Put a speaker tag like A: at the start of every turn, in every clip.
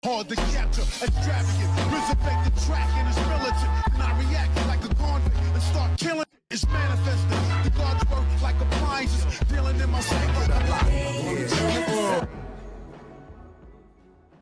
A: Hard to capture, extravagant, resurrect the track and it's militant. And I react like a convict and start killing. It's manifesting. The gods work like appliances, dealing in my cycle.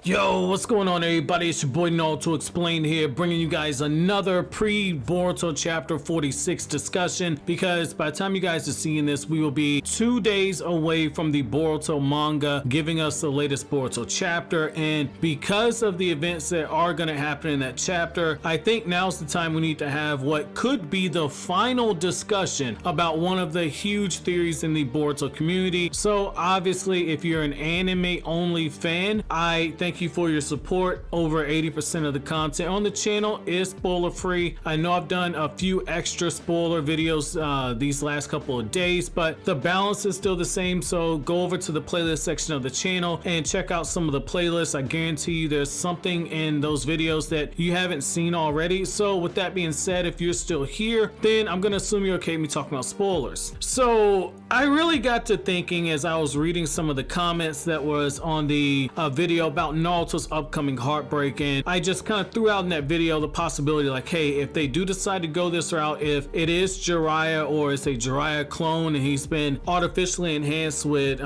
B: Yo, what's going on, everybody? It's your boy Naruto Explained here, bringing you guys another pre-Boruto chapter 46 discussion, because by the time you guys are seeing this, we will be 2 days away from the Boruto manga giving us the latest Boruto chapter. And because of the events that are going to happen in that chapter, I think now's the time we need to have what could be the final discussion about one of the huge theories in the Boruto community. So obviously, if you're an anime only fan, I thank you for your support. Over 80% of the content on the channel is spoiler free. I know I've done a few extra spoiler videos these last couple of days, but the balance is still the same. So go over to the playlist section of the channel and check out some of the playlists. I guarantee you there's something in those videos that you haven't seen already. So with that being said, if you're still here, then I'm gonna assume you're okay with me talking about spoilers. So I really got to thinking as I was reading some of the comments that was on the video about Naruto's upcoming heartbreak, and I just kind of threw out in that video the possibility, like, hey, if they do decide to go this route, if it is Jiraiya or it's a Jiraiya clone and he's been artificially enhanced with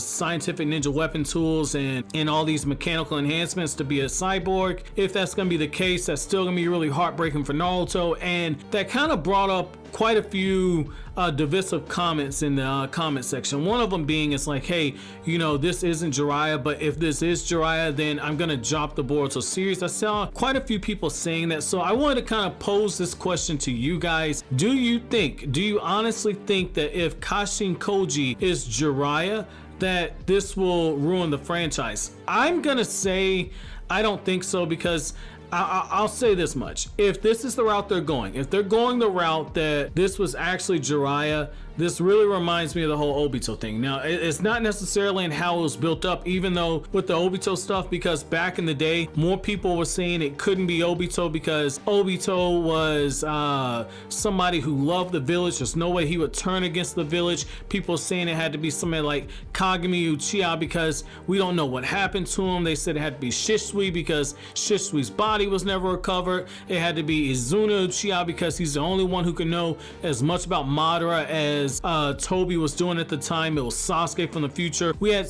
B: scientific ninja weapon tools and all these mechanical enhancements to be a cyborg, if that's going to be the case, that's still going to be really heartbreaking for Naruto. And that kind of brought up quite a few divisive comments in the comment section. One of them being, it's like, hey, you know, this isn't Jiraiya, but if this is Jiraiya, then I'm gonna drop the Boruto series. I saw quite a few people saying that, so I wanted to kind of pose this question to you guys. Do you honestly think that if Kashin Koji is Jiraiya, that this will ruin the franchise? I'm gonna say I don't think so, because I'll say this much. If this is the route they're going, if they're going the route that this was actually Jiraiya, this really reminds me of the whole Obito thing. Now, it's not necessarily in how it was built up, even though with the Obito stuff, because back in the day, more people were saying it couldn't be Obito because Obito was somebody who loved the village. There's no way he would turn against the village. People saying it had to be somebody like Kagami Uchiha because we don't know what happened to him. They said it had to be Shisui because Shisui's body was never recovered. It had to be Izuna Uchiha because he's the only one who can know as much about Madara as Toby was doing at the time. It was Sasuke from the future. It was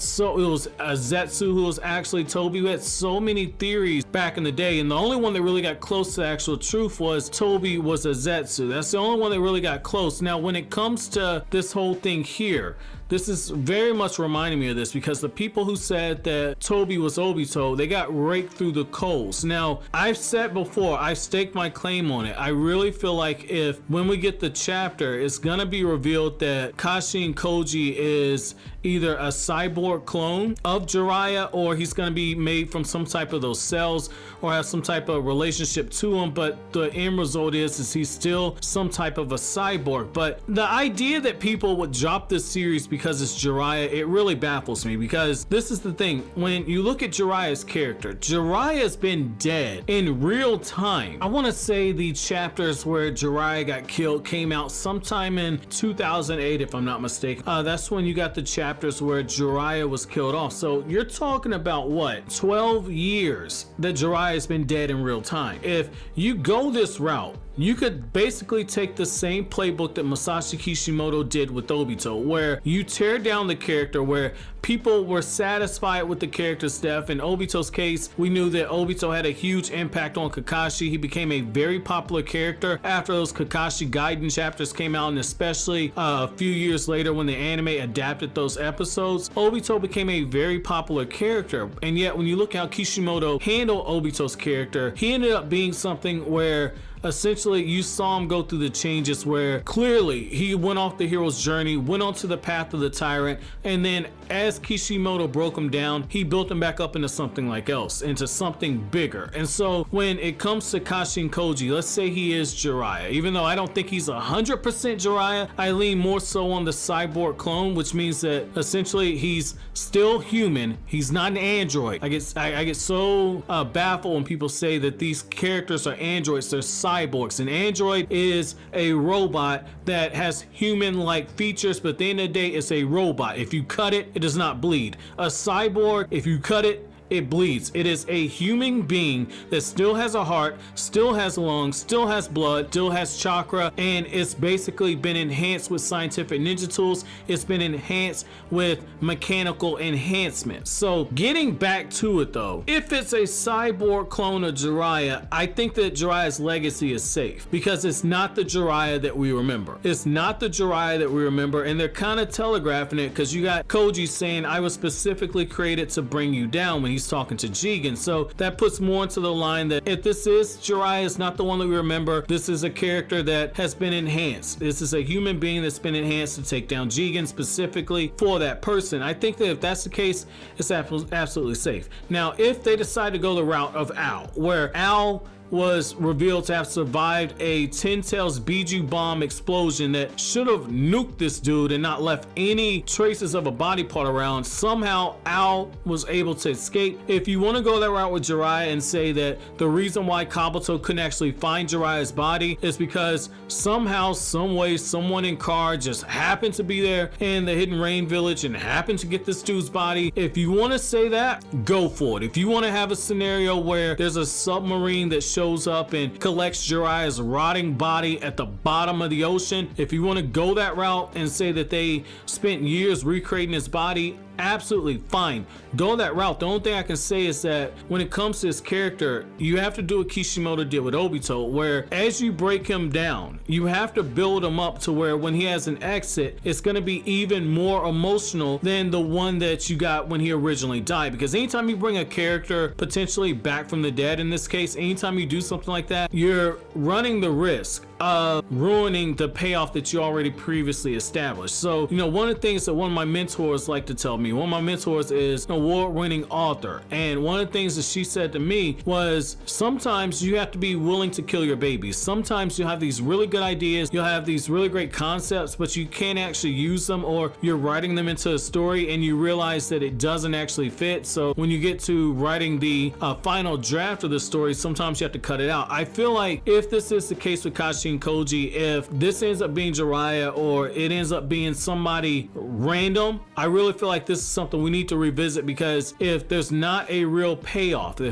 B: Zetsu who was actually Toby. We had so many theories back in the day, and the only one that really got close to the actual truth was Toby was a Zetsu. That's the only one that really got close. Now, when it comes to this whole thing here, this is very much reminding me of this, because the people who said that Toby was Obito, they got raked through the coals. Now, I've said before, I've staked my claim on it. I really feel like when we get the chapter, it's gonna be revealed that Kashin Koji is either a cyborg clone of Jiraiya, or he's gonna be made from some type of those cells or have some type of relationship to him, but the end result is he's still some type of a cyborg. But the idea that people would drop this series because it's Jiraiya, it really baffles me, because this is the thing. When you look at Jiraiya's character, Jiraiya's been dead in real time. I want to say the chapters where Jiraiya got killed came out sometime in 2008, if I'm not mistaken. That's when you got the chapters where Jiraiya was killed off. So you're talking about what, 12 years that Jiraiya has been dead in real time. If you go this route, you could basically take the same playbook that Masashi Kishimoto did with Obito, where you tear down the character, where people were satisfied with the character's death. In Obito's case, we knew that Obito had a huge impact on Kakashi. He became a very popular character after those Kakashi Gaiden chapters came out, and especially a few years later when the anime adapted those episodes, Obito became a very popular character. And yet when you look how Kishimoto handled Obito's character, he ended up being something where essentially you saw him go through the changes, where clearly he went off the hero's journey, went onto the path of the tyrant, and then as Kishimoto broke him down, he built him back up into something like else, into something bigger. And so when it comes to Kashin Koji, let's say he is Jiraiya, even though I don't think he's 100% Jiraiya, I lean more so on the cyborg clone, which means that essentially he's still human, he's not an android. I get so baffled when people say that these characters are androids, they're cyborgs. An android is a robot that has human-like features, but at the end of the day, it's a robot. If you cut it, it does not bleed. A cyborg, if you cut it, it bleeds. It is a human being that still has a heart, still has lungs, still has blood, still has chakra, and it's basically been enhanced with scientific ninja tools. It's been enhanced with mechanical enhancement. So getting back to it though, if it's a cyborg clone of Jiraiya, I think that Jiraiya's legacy is safe because it's not the Jiraiya that we remember. It's not the Jiraiya that we remember, and they're kind of telegraphing it because you got Koji saying, I was specifically created to bring you down when he's talking to Jigen. So that puts more into the line that if this is Jiraiya, it's not the one that we remember. This is a character that has been enhanced. This is a human being that's been enhanced to take down Jigen specifically for that person. I think that if that's the case, it's absolutely safe. Now, if they decide to go the route of Al, where Al was revealed to have survived a 10 Tails Biju bomb explosion that should have nuked this dude and not left any traces of a body part around. Somehow Al was able to escape. If you want to go that route with Jiraiya and say that the reason why Kabuto couldn't actually find Jiraiya's body is because somehow, some way, someone in car just happened to be there in the Hidden Rain village and happened to get this dude's body. If you want to say that, go for it. If you want to have a scenario where there's a submarine that shows up and collects Jiraiya's rotting body at the bottom of the ocean, if you want to go that route and say that they spent years recreating his body, absolutely fine, go that route. The only thing I can say is that when it comes to this character, you have to do what Kishimoto did with Obito, where as you break him down, you have to build him up to where when he has an exit, it's going to be even more emotional than the one that you got when he originally died. Because anytime you bring a character potentially back from the dead, in this case, anytime you do something like that, you're running the risk of ruining the payoff that you already previously established. So, you know, one of the things that one of my mentors like to tell me, one of my mentors is an award-winning author, and one of the things that she said to me was, sometimes you have to be willing to kill your babies. Sometimes you have these really good ideas, you'll have these really great concepts, but you can't actually use them, or you're writing them into a story and you realize that it doesn't actually fit. So when you get to writing the final draft of the story, sometimes you have to cut it out. I feel like if this is the case with Kashin Koji, if this ends up being Jiraiya or it ends up being somebody random, I really feel like this is something we need to revisit, because if there's not a real payoff, to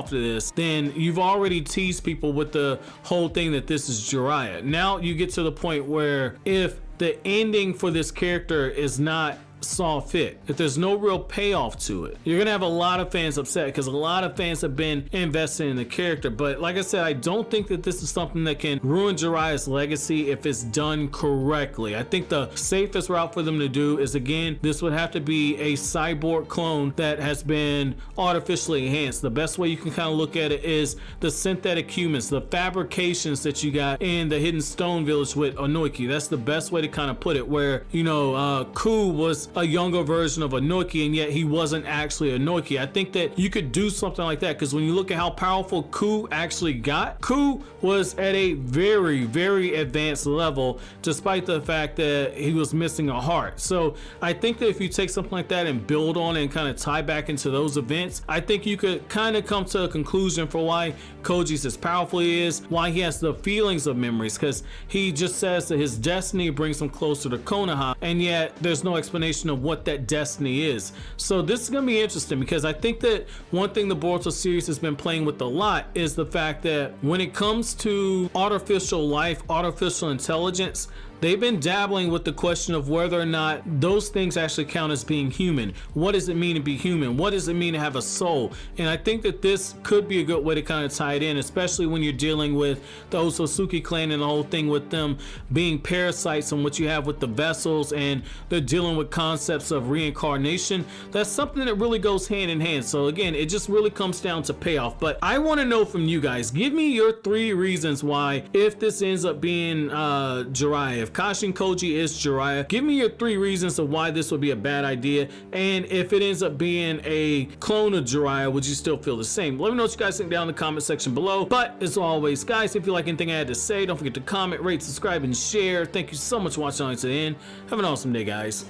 B: this, then you've already teased people with the whole thing that this is Jiraiya. Now you get to the point where if the ending for this character is not saw fit, if there's no real payoff to it, you're gonna have a lot of fans upset, because a lot of fans have been invested in the character. But like I said, I don't think that this is something that can ruin Jiraiya's legacy if it's done correctly. I think the safest route for them to do is, again, this would have to be a cyborg clone that has been artificially enhanced. The best way you can kind of look at it is the synthetic humans, the fabrications that you got in the Hidden Stone Village with Onoiki. That's the best way to kind of put it, where, you know, Ku was a younger version of Onoiki, and yet he wasn't actually Onoiki. I think that you could do something like that, because when you look at how powerful Ku actually got, Ku was at a very, very advanced level, despite the fact that he was missing a heart. So I think that if you take something like that and build on it and kind of tie back into those events, I think you could kind of come to a conclusion for why Koji's as powerful he is, why he has the feelings of memories, because he just says that his destiny brings him closer to Konoha, and yet there's no explanation of what that destiny is. So this is going to be interesting, because I think that one thing the Boruto series has been playing with a lot is the fact that when it comes to artificial life, artificial intelligence, they've been dabbling with the question of whether or not those things actually count as being human. What does it mean to be human? What does it mean to have a soul? And I think that this could be a good way to kind of tie it in, especially when you're dealing with the Otsutsuki clan and the whole thing with them being parasites, and what you have with the vessels, and they're dealing with concepts of reincarnation. That's something that really goes hand in hand. So again, it just really comes down to payoff. But I want to know from you guys, give me your 3 reasons why, if this ends up being Jiraiya, if Kashin Koji is Jiraiya, give me your 3 reasons of why this would be a bad idea. And if it ends up being a clone of Jiraiya, would you still feel the same? Let me know what you guys think down in the comment section below. But as always, guys, if you like anything I had to say, don't forget to comment, rate, subscribe, and share. Thank you so much for watching all the way to the end. Have an awesome day, guys.